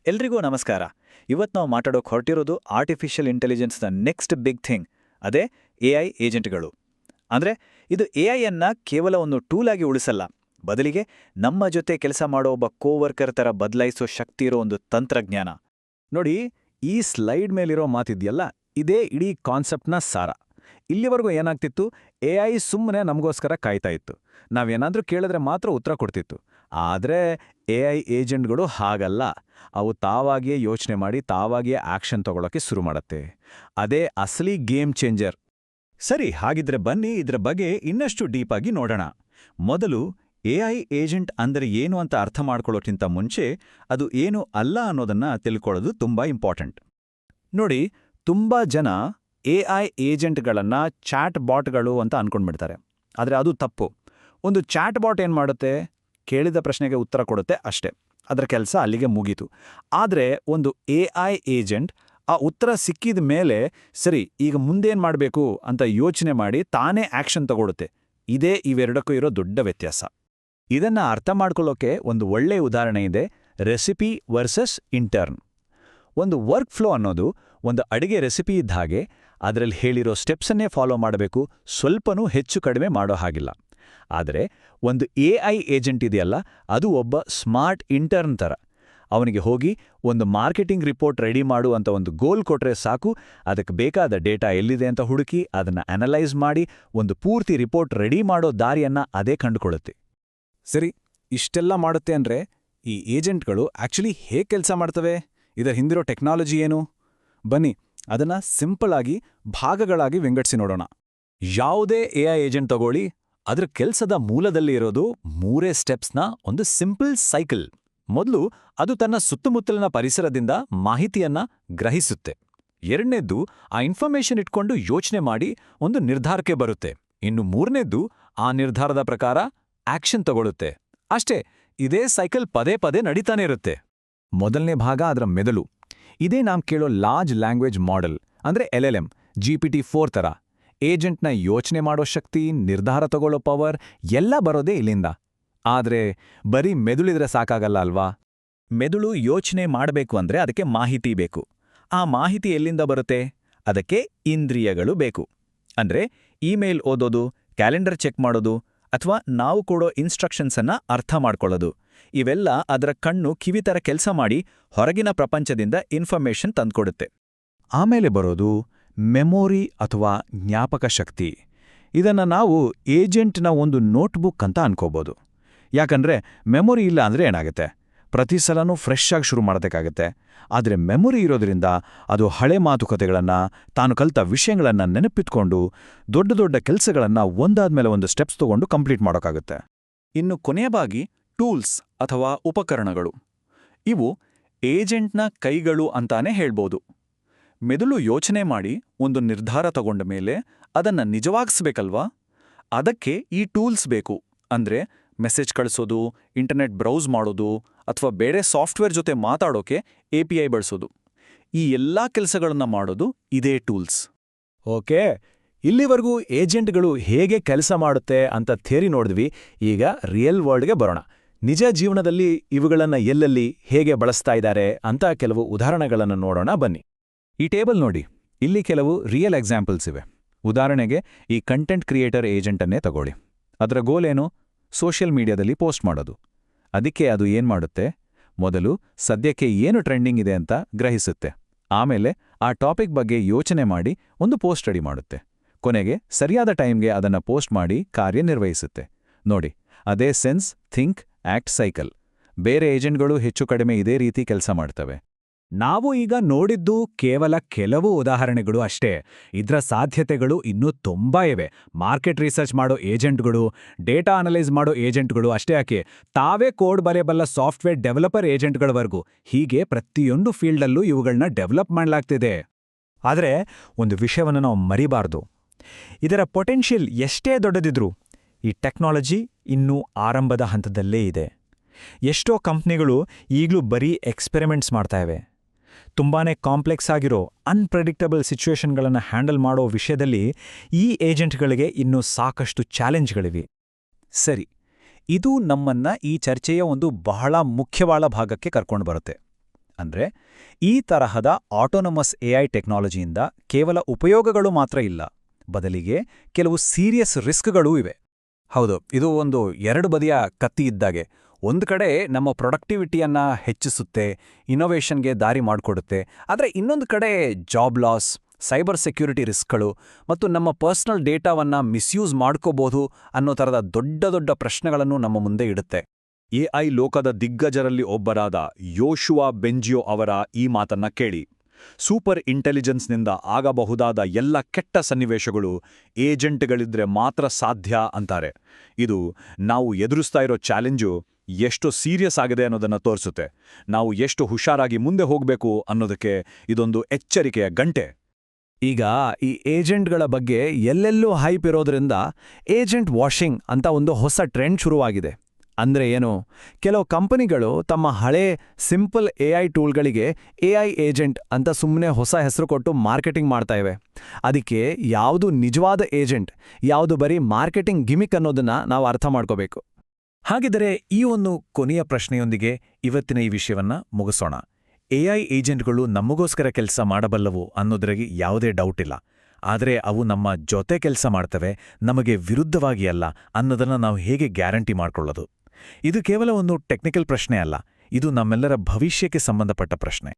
ಎಲ್ರಿಗೂ ನಮಸ್ಕಾರ. ಇವತ್ತು ನಾವು ಮಾತಾಡೋಕೆ ಹೊರಟಿರೋದು ಆರ್ಟಿಫಿಷಿಯಲ್ ಇಂಟೆಲಿಜೆನ್ಸ್ನ ನೆಕ್ಸ್ಟ್ ಬಿಗ್ ಥಿಂಗ್, ಅದೇ AI ಏಜೆಂಟ್ಗಳು. ಅಂದರೆ ಇದು AIಯನ್ನ ಕೇವಲ ಒಂದು ಟೂಲ್ ಆಗಿ ಉಳಿಸಲ್ಲ, ಬದಲಿಗೆ ನಮ್ಮ ಜೊತೆ ಕೆಲಸ ಮಾಡೋ ಒಬ್ಬ ಕೋವರ್ಕರ್ ಥರ ಬದಲಾಯಿಸೋ ಶಕ್ತಿ ಇರೋ ಒಂದು ತಂತ್ರಜ್ಞಾನ. ನೋಡಿ, ಈ ಸ್ಲೈಡ್ ಮೇಲಿರೋ ಮಾತಿದೆಯಲ್ಲ, ಇದೇ ಇಡೀ ಕಾನ್ಸೆಪ್ಟ್ನ ಸಾರ. ಇಲ್ಲಿವರೆಗೂ ಏನಾಗ್ತಿತ್ತು, AI ಸುಮ್ಮನೆ ನಮಗೋಸ್ಕರ ಕಾಯ್ತಾ ಇತ್ತು. ನಾವೇನಾದ್ರೂ ಕೇಳಿದ್ರೆ ಮಾತ್ರ ಉತ್ತರ ಕೊಡ್ತಿತ್ತು. ಆದರೆ AI ಏಜೆಂಟ್ಗಳು ಹಾಗಲ್ಲ. ಅವು ತಾವಾಗಿಯೇ ಯೋಚನೆ ಮಾಡಿ ತಾವಾಗಿಯೇ ಆಕ್ಷನ್ ತಗೊಳ್ಳೋಕೆ ಶುರು ಮಾಡುತ್ತೆ. ಅದೇ ಅಸಲಿ ಗೇಮ್ ಚೇಂಜರ್. ಸರಿ, ಹಾಗಿದ್ರೆ ಬನ್ನಿ ಇದರ ಬಗ್ಗೆ ಇನ್ನಷ್ಟು ಡೀಪಾಗಿ ನೋಡೋಣ. ಮೊದಲು AI ಏಜೆಂಟ್ ಅಂದರೆ ಏನು ಅಂತ ಅರ್ಥ ಮಾಡ್ಕೊಳ್ಳೋಕ್ಕಿಂತ ಮುಂಚೆ ಅದು ಏನು ಅಲ್ಲ ಅನ್ನೋದನ್ನ ತಿಳ್ಕೊಳ್ಳೋದು ತುಂಬಾ ಇಂಪಾರ್ಟೆಂಟ್. ನೋಡಿ, ತುಂಬಾ ಜನ AI ಏಜೆಂಟ್ಗಳನ್ನ ಚಾಟ್ ಬಾಟ್ಗಳು ಅಂತ ಅನ್ಕೊಂಡ್ಬಿಡ್ತಾರೆ. ಆದರೆ ಅದು ತಪ್ಪು. ಒಂದು ಚಾಟ್ ಬಾಟ್ ಏನು ಮಾಡುತ್ತೆ? ಕೇಳಿದ ಪ್ರಶ್ನೆಗೆ ಉತ್ತರ ಕೊಡುತ್ತೆ ಅಷ್ಟೇ. ಅದರ ಕೆಲಸ ಅಲ್ಲಿಗೆ ಮುಗೀತು. ಆದರೆ ಒಂದು AI ಏಜೆಂಟ್ ಆ ಉತ್ತರ ಸಿಕ್ಕಿದ ಮೇಲೆ ಸರಿ, ಈಗ ಮುಂದೇನು ಮಾಡಬೇಕು ಅಂತ ಯೋಚನೆ ಮಾಡಿ ತಾನೇ ಆಕ್ಷನ್ ತಗೊಳುತ್ತೆ. ಇದೇ ಇವೆರಡಕ್ಕೂ ಇರೋ ದೊಡ್ಡ ವ್ಯತ್ಯಾಸ. ಇದನ್ನ ಅರ್ಥ ಮಾಡ್ಕೊಳ್ಳೋಕೆ ಒಂದು ಒಳ್ಳೆ ಉದಾಹರಣೆ ಇದೆ, ರೆಸಿಪಿ ವರ್ಸಸ್ ಇಂಟರ್ನ್. ಒಂದು ವರ್ಕ್ ಫ್ಲೋ ಅನ್ನೋದು ಒಂದು ಅಡಿಗೆ ರೆಸಿಪಿ ಇದ್ದ ಹಾಗೆ. ಅದರಲ್ಲಿ ಹೇಳಿರೋ ಸ್ಟೆಪ್ಸನ್ನೇ ಫಾಲೋ ಮಾಡಬೇಕು, ಸ್ವಲ್ಪನೂ ಹೆಚ್ಚು ಕಡಿಮೆ ಮಾಡೋ ಹಾಗಿಲ್ಲ. ಆದರೆ ಒಂದು AI ಏಜೆಂಟ್ ಇದೆಯಲ್ಲ, ಅದು ಒಬ್ಬ ಸ್ಮಾರ್ಟ್ ಇಂಟರ್ನ್ ಥರ. ಅವನಿಗೆ ಹೋಗಿ ಒಂದು ಮಾರ್ಕೆಟಿಂಗ್ ರಿಪೋರ್ಟ್ ರೆಡಿ ಮಾಡು ಅಂತ ಒಂದು ಗೋಲ್ ಕೊಟ್ರೆ ಸಾಕು, ಅದಕ್ಕೆ ಬೇಕಾದ ಡೇಟಾ ಎಲ್ಲಿದೆ ಅಂತ ಹುಡುಕಿ ಅದನ್ನು ಅನಲೈಸ್ ಮಾಡಿ ಒಂದು ಪೂರ್ತಿ ರಿಪೋರ್ಟ್ ರೆಡಿ ಮಾಡೋ ದಾರಿಯನ್ನ ಅದೇ ಕಂಡುಕೊಳ್ಳುತ್ತೆ. ಸರಿ, ಇಷ್ಟೆಲ್ಲ ಮಾಡುತ್ತೆ ಅಂದರೆ ಈ ಏಜೆಂಟ್ಗಳು ಆಕ್ಚುಲಿ ಹೇಗೆ ಕೆಲಸ ಮಾಡ್ತವೆ? ಇದರ ಹಿಂದಿರೋ ಟೆಕ್ನಾಲಜಿ ಏನು? ಬನ್ನಿ ಅದನ್ನ ಸಿಂಪಲ್ ಆಗಿ ಭಾಗಗಳಾಗಿ ವಿಂಗಡಿಸಿ ನೋಡೋಣ. ಯಾವುದೇ AI ಏಜೆಂಟ್ ತಗೊಳ್ಳಿ, ಅದರ ಕೆಲಸದ ಮೂಲದಲ್ಲಿ ಇರೋದು ಮೂರೇ ಸ್ಟೆಪ್ಸ್ನ ಒಂದು ಸಿಂಪಲ್ ಸೈಕಲ್. ಮೊದಲು ಅದು ತನ್ನ ಸುತ್ತಮುತ್ತಲಿನ ಪರಿಸರದಿಂದ ಮಾಹಿತಿಯನ್ನ ಗ್ರಹಿಸುತ್ತೆ. ಎರಡನೇದ್ದು ಆ ಇನ್ಫಾರ್ಮೇಷನ್ ಇಟ್ಕೊಂಡು ಯೋಚನೆ ಮಾಡಿ ಒಂದು ನಿರ್ಧಾರಕ್ಕೆ ಬರುತ್ತೆ. ಇನ್ನು ಮೂರನೇದ್ದು ಆ ನಿರ್ಧಾರದ ಪ್ರಕಾರ ಆಕ್ಷನ್ ತಗೊಳುತ್ತೆ. ಅಷ್ಟೇ, ಇದೇ ಸೈಕಲ್ ಪದೇ ಪದೇ ನಡೀತಾನೆ ಇರುತ್ತೆ. ಮೊದಲನೇ ಭಾಗ ಅದರ ಮೆದುಳು. ಇದೇ ನಾವು ಕೇಳೋ ಲಾರ್ಜ್ ಲ್ಯಾಂಗ್ವೇಜ್ ಮಾಡೆಲ್ ಅಂದರೆ LLM, GPT-4 ಥರ. ಏಜೆಂಟ್ನ ಯೋಚನೆ ಮಾಡೋ ಶಕ್ತಿ, ನಿರ್ಧಾರ ತಗೊಳ್ಳೋ ಪವರ್ ಎಲ್ಲ ಬರೋದೇ ಇಲ್ಲಿಂದ. ಆದರೆ ಬರೀ ಮೆದುಳಿದ್ರೆ ಸಾಕಾಗಲ್ಲ ಅಲ್ವಾ? ಮೆದುಳು ಯೋಚನೆ ಮಾಡಬೇಕು ಅಂದರೆ ಅದಕ್ಕೆ ಮಾಹಿತಿ ಬೇಕು. ಆ ಮಾಹಿತಿ ಎಲ್ಲಿಂದ ಬರುತ್ತೆ? ಅದಕ್ಕೆ ಇಂದ್ರಿಯಗಳು ಬೇಕು. ಅಂದರೆ ಇಮೇಲ್ ಓದೋದು, ಕ್ಯಾಲೆಂಡರ್ ಚೆಕ್ ಮಾಡೋದು, ಅಥವಾ ನಾವು ಕೊಡೋ ಇನ್ಸ್ಟ್ರಕ್ಷನ್ಸನ್ನ ಅರ್ಥ ಮಾಡ್ಕೊಳ್ಳೋದು. ಇವೆಲ್ಲ ಅದರ ಕಣ್ಣು ಕಿವಿ ಥರ ಕೆಲಸ ಮಾಡಿ ಹೊರಗಿನ ಪ್ರಪಂಚದಿಂದ ಇನ್ಫಾರ್ಮೇಷನ್ ತಂದ್ಕೊಡುತ್ತೆ. ಆಮೇಲೆ ಬರೋದು ಮೆಮೊರಿ ಅಥವಾ ಜ್ಞಾಪಕ ಶಕ್ತಿ. ಇದನ್ನು ನಾವು ಏಜೆಂಟ್ನ ಒಂದು ನೋಟ್ಬುಕ್ ಅಂತ ಅನ್ಕೋಬೋದು. ಯಾಕಂದ್ರೆ ಮೆಮೊರಿ ಇಲ್ಲ ಅಂದರೆ ಏನಾಗುತ್ತೆ? ಪ್ರತಿ ಸಲನೂ ಫ್ರೆಶ್ ಆಗಿ ಶುರು ಮಾಡೋದಕ್ಕಾಗತ್ತೆ. ಆದರೆ ಮೆಮೊರಿ ಇರೋದ್ರಿಂದ ಅದು ಹಳೆ ಮಾತುಕತೆಗಳನ್ನು, ತಾನು ಕಲಿತ ವಿಷಯಗಳನ್ನು ನೆನಪಿಟ್ಕೊಂಡು ದೊಡ್ಡ ದೊಡ್ಡ ಕೆಲಸಗಳನ್ನು ಒಂದಾದ್ಮೇಲೆ ಒಂದು ಸ್ಟೆಪ್ಸ್ ತಗೊಂಡು ಕಂಪ್ಲೀಟ್ ಮಾಡೋಕ್ಕಾಗುತ್ತೆ. ಇನ್ನು ಕೊನೆಯದಾಗಿ ಟೂಲ್ಸ್ ಅಥವಾ ಉಪಕರಣಗಳು. ಇವು ಏಜೆಂಟ್ನ ಕೈಗಳು ಅಂತಾನೆ ಹೇಳ್ಬೋದು. ಮೆದುಳು ಯೋಚನೆ ಮಾಡಿ ಒಂದು ನಿರ್ಧಾರ ತಗೊಂಡ ಮೇಲೆ ಅದನ್ನು ನಿಜವಾಗಿಸ್ಬೇಕಲ್ವಾ? ಅದಕ್ಕೆ ಈ ಟೂಲ್ಸ್ ಬೇಕು. ಅಂದರೆ ಮೆಸೇಜ್ ಕಳಿಸೋದು, ಇಂಟರ್ನೆಟ್ ಬ್ರೌಸ್ ಮಾಡೋದು, ಅಥವಾ ಬೇರೆ ಸಾಫ್ಟ್ವೇರ್ ಜೊತೆ ಮಾತಾಡೋಕೆ API ಬಳಸೋದು. ಈ ಎಲ್ಲ ಕೆಲಸಗಳನ್ನ ಮಾಡೋದು ಇದೇ ಟೂಲ್ಸ್. ಓಕೆ, ಇಲ್ಲಿವರೆಗೂ ಏಜೆಂಟ್ಗಳು ಹೇಗೆ ಕೆಲಸ ಮಾಡುತ್ತೆ ಅಂತ ಥಿಯರಿ ನೋಡಿದ್ವಿ. ಈಗ ರಿಯಲ್ ವರ್ಲ್ಡ್ಗೆ ಬರೋಣ. ನಿಜ ಜೀವನದಲ್ಲಿ ಇವುಗಳನ್ನು ಎಲ್ಲೆಲ್ಲಿ ಹೇಗೆ ಬಳಸ್ತಾ ಇದ್ದಾರೆ ಅಂತ ಕೆಲವು ಉದಾಹರಣೆಗಳನ್ನು ನೋಡೋಣ ಬನ್ನಿ. ಈ ಟೇಬಲ್ ನೋಡಿ, ಇಲ್ಲಿ ಕೆಲವು ರಿಯಲ್ ಎಕ್ಸಾಂಪಲ್ಸ್ ಇವೆ. ಉದಾಹರಣೆಗೆ ಈ ಕಂಟೆಂಟ್ ಕ್ರಿಯೇಟರ್ ಏಜೆಂಟನ್ನೇ ತಗೊಳ್ಳಿ. ಅದರ ಗೋಲ್ ಏನು? ಸೋಷಿಯಲ್ ಮೀಡಿಯಾದಲ್ಲಿ ಪೋಸ್ಟ್ ಮಾಡೋದು. ಅದಕ್ಕೆ ಅದು ಏನ್ಮಾಡುತ್ತೆ? ಮೊದಲು ಸದ್ಯಕ್ಕೆ ಏನು ಟ್ರೆಂಡಿಂಗ್ ಇದೆ ಅಂತ ಗ್ರಹಿಸುತ್ತೆ. ಆಮೇಲೆ ಆ ಟಾಪಿಕ್ ಬಗ್ಗೆ ಯೋಚನೆ ಮಾಡಿ ಒಂದು ಪೋಸ್ಟ್ ರೆಡಿ ಮಾಡುತ್ತೆ. ಕೊನೆಗೆ ಸರಿಯಾದ ಟೈಮ್ಗೆ ಅದನ್ನು ಪೋಸ್ಟ್ ಮಾಡಿ ಕಾರ್ಯನಿರ್ವಹಿಸುತ್ತೆ. ನೋಡಿ, ಅದೇ ಸೆನ್ಸ್, ಥಿಂಕ್, ಆಕ್ಟ್ ಸೈಕಲ್. ಬೇರೆ ಏಜೆಂಟ್ಗಳು ಹೆಚ್ಚು ಕಡಿಮೆ ಇದೇ ರೀತಿ ಕೆಲಸ ಮಾಡ್ತವೆ. ನಾವು ಈಗ ನೋಡಿದ್ದು ಕೇವಲ ಕೆಲವು ಉದಾಹರಣೆಗಳು ಅಷ್ಟೇ. ಇದರ ಸಾಧ್ಯತೆಗಳು ಇನ್ನೂ ತುಂಬಾ ಇವೆ. ಮಾರ್ಕೆಟ್ ರಿಸರ್ಚ್ ಮಾಡೋ ಏಜೆಂಟ್ಗಳು, ಡೇಟಾ ಅನಲೈಸ್ ಮಾಡೋ ಏಜೆಂಟ್ಗಳು ಅಷ್ಟೇ ಯಾಕೆ, ತಾವೇ ಕೋಡ್ ಬರೆಯಬಲ್ಲ ಸಾಫ್ಟ್ವೇರ್ ಡೆವಲಪರ್ ಏಜೆಂಟ್ಗಳವರೆಗೂ, ಹೀಗೆ ಪ್ರತಿಯೊಂದು ಫೀಲ್ಡಲ್ಲೂ ಇವುಗಳನ್ನ ಡೆವಲಪ್ ಮಾಡಲಾಗ್ತಿದೆ. ಆದರೆ ಒಂದು ವಿಷಯವನ್ನು ನಾವು ಮರಿಬಾರ್ದು. ಇದರ ಪೊಟೆನ್ಷಿಯಲ್ ಎಷ್ಟೇ ದೊಡ್ಡದಿದ್ರೂ ಈ ಟೆಕ್ನಾಲಜಿ ಇನ್ನೂ ಆರಂಭದ ಹಂತದಲ್ಲೇ ಇದೆ. ಎಷ್ಟೋ ಕಂಪ್ನಿಗಳು ಈಗಲೂ ಬರೀ ಎಕ್ಸ್ಪೆರಿಮೆಂಟ್ಸ್ ಮಾಡ್ತಾ ಇವೆ. ತುಂಬಾನೇ ಕಾಂಪ್ಲೆಕ್ಸ್ ಆಗಿರೋ ಅನ್ಪ್ರೆಡಿಕ್ಟಬಲ್ ಸಿಚುವೇಷನ್ಗಳನ್ನು ಹ್ಯಾಂಡಲ್ ಮಾಡೋ ವಿಷಯದಲ್ಲಿ ಈ ಏಜೆಂಟ್ಗಳಿಗೆ ಇನ್ನೂ ಸಾಕಷ್ಟು ಚಾಲೆಂಜ್ಗಳಿವೆ. ಸರಿ, ಇದು ನಮ್ಮನ್ನ ಈ ಚರ್ಚೆಯ ಒಂದು ಬಹಳ ಮುಖ್ಯವಾದ ಭಾಗಕ್ಕೆ ಕರ್ಕೊಂಡು ಬರುತ್ತೆ. ಅಂದ್ರೆ ಈ ತರಹದ ಆಟೋನಮಸ್ ಎಐ ಟೆಕ್ನಾಲಜಿಯಿಂದ ಕೇವಲ ಉಪಯೋಗಗಳು ಮಾತ್ರ ಇಲ್ಲ, ಬದಲಿಗೆ ಕೆಲವು ಸೀರಿಯಸ್ ರಿಸ್ಕ್ಗಳೂ ಇವೆ. ಹೌದು, ಇದು ಒಂದು ಎರಡು ಬದಿಯ ಕತ್ತಿ ಇದ್ದಾಗೆ. ಒಂದು ಕಡೆ ನಮ್ಮ ಪ್ರೊಡಕ್ಟಿವಿಟಿಯನ್ನ ಹೆಚ್ಚಿಸುತ್ತೆ, ಇನ್ನೋವೇಷನ್ಗೆ ದಾರಿ ಮಾಡಿಕೊಡುತ್ತೆ. ಆದರೆ ಇನ್ನೊಂದು ಕಡೆ ಜಾಬ್ ಲಾಸ್, ಸೈಬರ್ ಸೆಕ್ಯೂರಿಟಿ ರಿಸ್ಕ್ಗಳು ಮತ್ತು ನಮ್ಮ ಪರ್ಸನಲ್ ಡೇಟಾವನ್ನ ಮಿಸ್ಯೂಸ್ ಮಾಡ್ಕೋಬಹುದು ಅನ್ನೋ ಥರದ ದೊಡ್ಡ ದೊಡ್ಡ ಪ್ರಶ್ನೆಗಳನ್ನು ನಮ್ಮ ಮುಂದೆ ಇಡುತ್ತೆ. ಎಐ ಲೋಕದ ದಿಗ್ಗಜರಲ್ಲಿ ಒಬ್ಬರಾದ ಯೋಶುವಾ ಬೆಂಜಿಯೋ ಅವರ ಈ ಮಾತನ್ನ ಕೇಳಿ. ಸೂಪರ್ ಇಂಟೆಲಿಜೆನ್ಸ್ನಿಂದ ಆಗಬಹುದಾದ ಎಲ್ಲ ಕೆಟ್ಟ ಸನ್ನಿವೇಶಗಳು ಏಜೆಂಟ್ಗಳಿದ್ರೆ ಮಾತ್ರ ಸಾಧ್ಯ ಅಂತಾರೆ. ಇದು ನಾವು ಎದುರಿಸ್ತಾ ಇರೋ ಚಾಲೆಂಜು ಎಷ್ಟು ಸೀರಿಯಸ್ ಆಗಿದೆ ಅನ್ನೋದನ್ನ ತೋರಿಸುತ್ತೆ. ನಾವು ಎಷ್ಟು ಹುಷಾರಾಗಿ ಮುಂದೆ ಹೋಗಬೇಕು ಅನ್ನೋದಕ್ಕೆ ಇದೊಂದು ಎಚ್ಚರಿಕೆಯ ಗಂಟೆ. ಈಗ ಈ ಏಜೆಂಟ್ಗಳ ಬಗ್ಗೆ ಎಲ್ಲೆಲ್ಲೂ ಹೈಪ್ ಇರೋದ್ರಿಂದ ಏಜೆಂಟ್ ವಾಷಿಂಗ್ ಅಂತ ಒಂದು ಹೊಸ ಟ್ರೆಂಡ್ ಶುರುವಾಗಿದೆ. ಅಂದ್ರೆ ಏನು, ಕೆಲವು ಕಂಪನಿಗಳು ತಮ್ಮ ಹಳೇ ಸಿಂಪಲ್ ಎಐ ಟೂಲ್ಗಳಿಗೆ ಎಐ ಏಜೆಂಟ್ ಅಂತ ಸುಮ್ಮನೆ ಹೊಸ ಹೆಸರು ಕೊಟ್ಟು ಮಾರ್ಕೆಟಿಂಗ್ ಮಾಡ್ತಾ ಇವೆ. ಅದಕ್ಕೆ ಯಾವುದು ನಿಜವಾದ ಏಜೆಂಟ್, ಯಾವುದು ಬರೀ ಮಾರ್ಕೆಟಿಂಗ್ ಗಿಮಿಕ್ ಅನ್ನೋದನ್ನ ನಾವು ಅರ್ಥ ಮಾಡ್ಕೋಬೇಕು. ಹಾಗಿದ್ದರೆ ಈ ಒಂದು ಕೊನೆಯ ಪ್ರಶ್ನೆಯೊಂದಿಗೆ ಇವತ್ತಿನ ಈ ವಿಷಯವನ್ನ ಮುಗಿಸೋಣ. ಎಐ ಏಜೆಂಟ್ಗಳು ನಮಗೋಸ್ಕರ ಕೆಲಸ ಮಾಡಬಲ್ಲವು ಅನ್ನೋದ್ರಾಗೆ ಯಾವುದೇ ಡೌಟ್ ಇಲ್ಲ. ಆದರೆ ಅವು ನಮ್ಮ ಜೊತೆ ಕೆಲಸ ಮಾಡ್ತವೆ, ನಮಗೆ ವಿರುದ್ಧವಾಗಿ ಅಲ್ಲ ಅನ್ನೋದನ್ನ ನಾವು ಹೇಗೆ ಗ್ಯಾರಂಟಿ ಮಾಡ್ಕೊಳ್ಳೋದು? ಇದು ಕೇವಲ ಒಂದು ಟೆಕ್ನಿಕಲ್ ಪ್ರಶ್ನೆ ಅಲ್ಲ, ಇದು ನಮ್ಮೆಲ್ಲರ ಭವಿಷ್ಯಕ್ಕೆ ಸಂಬಂಧಪಟ್ಟ ಪ್ರಶ್ನೆ.